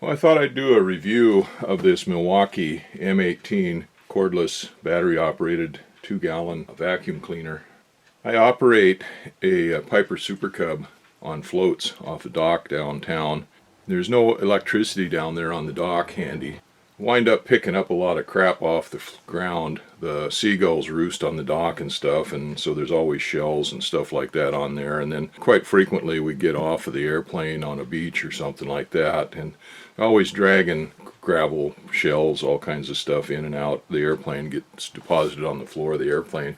Well, I thought I'd do a review of this Milwaukee M18 cordless battery-operated 2-gallon vacuum cleaner. I operate a Piper Super Cub on floats off the dock downtown. There's no electricity down there on the dock handy. Wind up picking up a lot of crap off the ground. The seagulls roost on the dock and stuff, and so there's always shells and stuff like that on there. And then quite frequently we get off of the airplane on a beach or something like that, and always dragging gravel, shells, all kinds of stuff in and out. The airplane gets deposited on the floor of the airplane.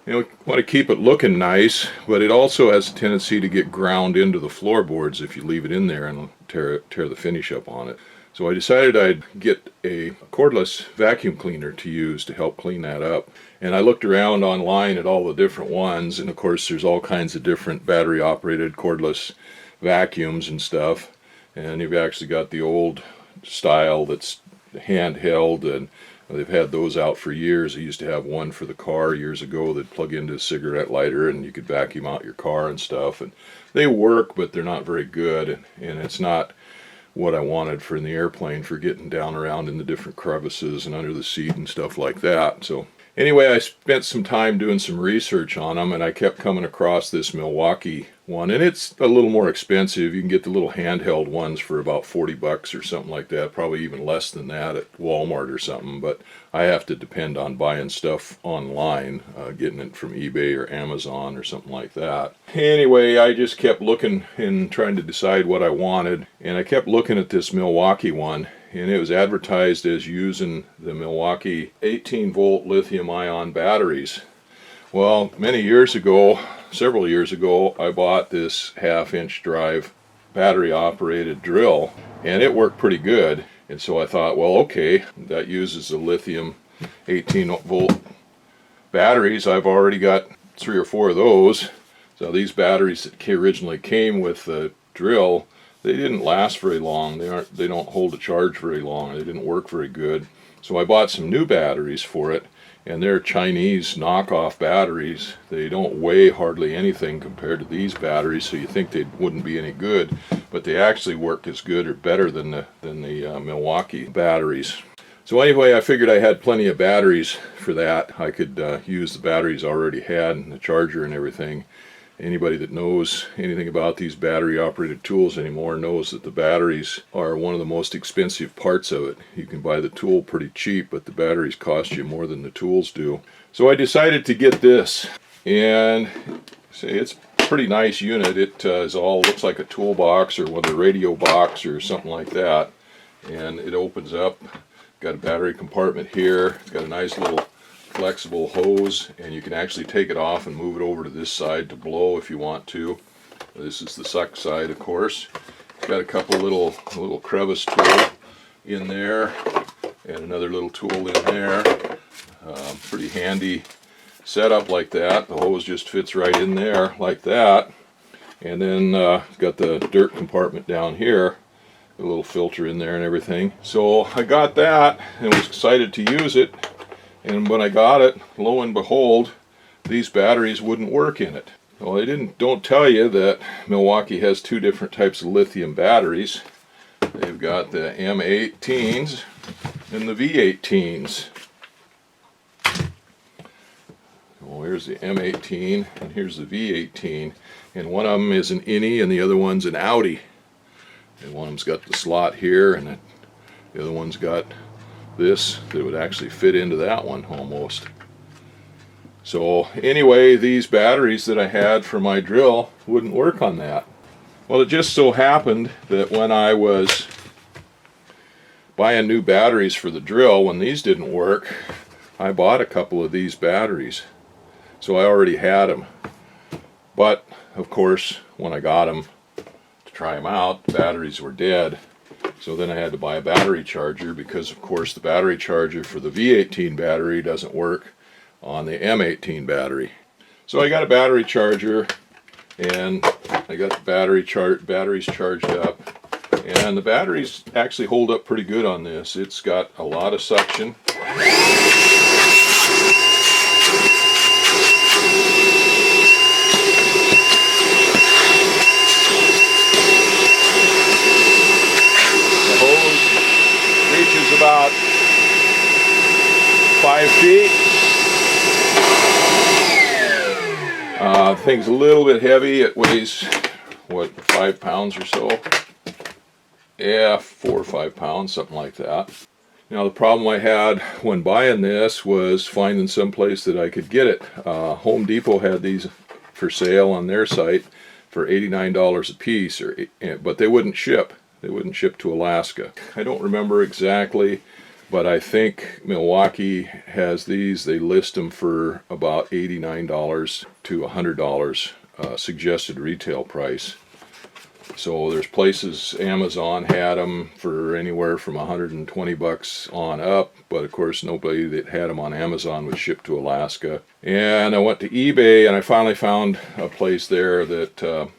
You know, we want to keep it looking nice, but it also has a tendency to get ground into the floorboards if you leave it in there and tear the finish up on it. So I decided I'd get a cordless vacuum cleaner to use to help clean that up. And I looked around online at all the different ones, and of course there's all kinds of different battery operated cordless vacuums and stuff. And you've actually got the old style that's handheld, and they've had those out for years. I used to have one for the car years ago that plug into a cigarette lighter and you could vacuum out your car and stuff. And they work, but they're not very good, and it's not what I wanted for in the airplane for getting down around in the different crevices and under the seat and stuff like that. So anyway, I spent some time doing some research on them, and I kept coming across this Milwaukee one, and it's a little more expensive. You can get the little handheld ones for about 40 bucks or something like that, probably even less than that at Walmart or something, but I have to depend on buying stuff online, getting it from eBay or Amazon or something like that. Anyway, I just kept looking and trying to decide what I wanted, and I kept looking at this Milwaukee one, and it was advertised as using the Milwaukee 18-volt lithium-ion batteries. Well, many years ago, several years ago, I bought this half-inch drive battery-operated drill, and it worked pretty good. And so I thought, well, okay, that uses the lithium 18-volt batteries. I've already got 3 or 4 of those. So these batteries that originally came with the drill, they didn't last very long. They don't hold a charge very long. They didn't work very good. So I bought some new batteries for it, and they're Chinese knockoff batteries. They don't weigh hardly anything compared to these batteries, so you think they wouldn't be any good, but they actually work as good or better than the Milwaukee batteries. So anyway, I figured I had plenty of batteries for that. I could use the batteries I already had and the charger and everything. Anybody that knows anything about these battery operated tools anymore knows that the batteries are one of the most expensive parts of it. You can buy the tool pretty cheap, but the batteries cost you more than the tools do. So I decided to get this, and see, it's a pretty nice unit. It looks like a toolbox or one of the radio box or something like that, and it opens up. Got a battery compartment here. It's got a nice little flexible hose, and you can actually take it off and move it over to this side to blow if you want to. This is the suck side, of course. It's got a couple little crevice tool in there and another little tool in there. Pretty handy setup like that. The hose just fits right in there like that. And then got the dirt compartment down here, a little filter in there and everything. So I got that and was excited to use it. And when I got it, lo and behold, these batteries wouldn't work in it. Well, they don't tell you that Milwaukee has 2 different types of lithium batteries. They've got the M18s and the V18s. Well, here's the M18 and here's the V18. And one of them is an innie and the other one's an outie. And one of them's got the slot here, and the other one's got this that would actually fit into that one almost. So anyway, these batteries that I had for my drill wouldn't work on that. Well, it just so happened that when I was buying new batteries for the drill, when these didn't work, I bought a couple of these batteries. So I already had them. But of course, when I got them to try them out, the batteries were dead. So then I had to buy a battery charger, because of course the battery charger for the V18 battery doesn't work on the M18 battery. So I got a battery charger, and I got the batteries charged up, and the batteries actually hold up pretty good on this. It's got a lot of suction. feet. Thing's a little bit heavy. It weighs, what, 5 pounds or so? Yeah, 4 or 5 pounds, something like that. Now the problem I had when buying this was finding some place that I could get it. Home Depot had these for sale on their site for $89 a piece, but they wouldn't ship. They wouldn't ship to Alaska. I don't remember exactly, but I think Milwaukee has these. They list them for about $89 to $100 suggested retail price. So there's places, Amazon had them for anywhere from 120 bucks on up, but of course nobody that had them on Amazon would ship to Alaska. And I went to eBay and I finally found a place there that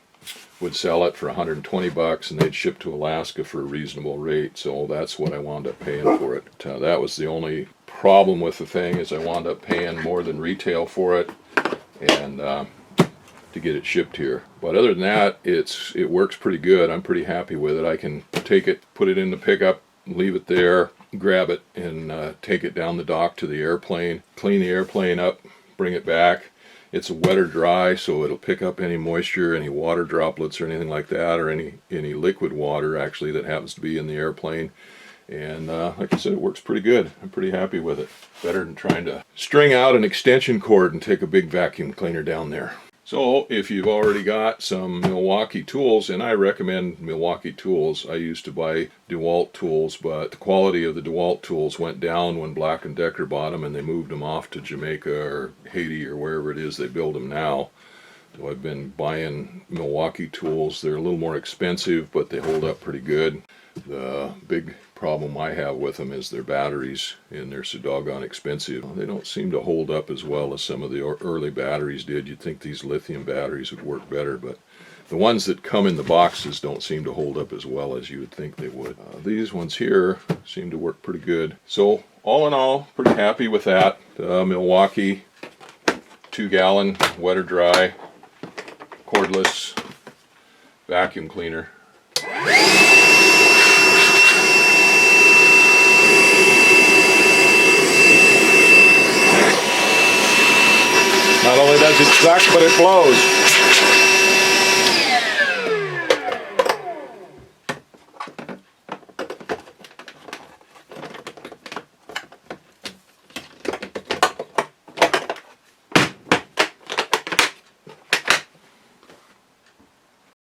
would sell it for 120 bucks and they'd ship to Alaska for a reasonable rate. So that's what I wound up paying for it. That was the only problem with the thing, is I wound up paying more than retail for it and to get it shipped here. But other than that, it works pretty good. I'm pretty happy with it. I can take it, put it in the pickup, leave it there, grab it, and take it down the dock to the airplane, clean the airplane up, bring it back. It's a wet or dry, so it'll pick up any moisture, any water droplets or anything like that, or any liquid water actually that happens to be in the airplane. And like I said, it works pretty good. I'm pretty happy with it. Better than trying to string out an extension cord and take a big vacuum cleaner down there. So if you've already got some Milwaukee tools, and I recommend Milwaukee tools. I used to buy DeWalt tools, but the quality of the DeWalt tools went down when Black & Decker bought them and they moved them off to Jamaica or Haiti or wherever it is they build them now. So I've been buying Milwaukee tools. They're a little more expensive, but they hold up pretty good. The big problem I have with them is their batteries, and they're so doggone expensive. They don't seem to hold up as well as some of the early batteries did. You'd think these lithium batteries would work better, but the ones that come in the boxes don't seem to hold up as well as you would think they would. These ones here seem to work pretty good. So all in all, pretty happy with that. Milwaukee 2-gallon wet or dry cordless vacuum cleaner. Not only does it suck, but it blows.